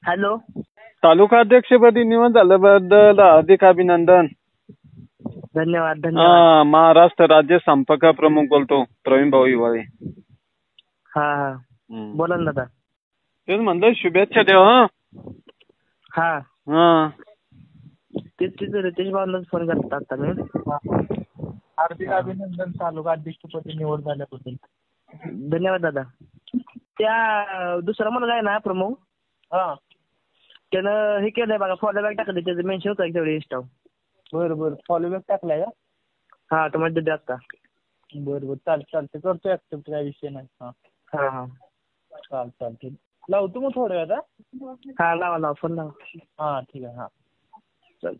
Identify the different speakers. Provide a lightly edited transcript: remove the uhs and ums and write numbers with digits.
Speaker 1: Hello.
Speaker 2: तालुका अध्यक्षपदी निवड झाल्याबद्दल हार्दिक अभिनंदन.
Speaker 1: धन्यवाद धन्यवाद.
Speaker 2: महाराष्ट्र राज्य संपर्क प्रमुख बोलतो प्रवीण भाऊ हिवाळे.
Speaker 1: हा हा बोला ना दादा.
Speaker 2: तेच म्हणलं शुभेच्छा देव.
Speaker 1: हा
Speaker 2: हा
Speaker 1: तेच रितेश भाऊंनाच फोन करता आता मी.
Speaker 3: हार्दिक अभिनंदन तालुका अध्यक्षपदी निवड झाल्याबद्दल.
Speaker 1: धन्यवाद दादा. त्या दुसरा मुलगा आहे ना प्रमुख, त्यानं हे केलंय बघा, फॉलोबॅक टाकले, त्याचं मेन्शन होतं तेवढे इंस्टा.
Speaker 3: बरं फॉलोबॅक टाकलाय का?
Speaker 1: हा तो मध्ये द्या आता.
Speaker 3: बरं चालतंय करतो ऍक्सेप्ट, काय विषय नाही.
Speaker 1: हा हा
Speaker 3: चालतंय लावतो मग थोड्या वेळात.
Speaker 1: हा लावा फोन लावा.
Speaker 3: हा ठीक आहे. हा
Speaker 1: चल.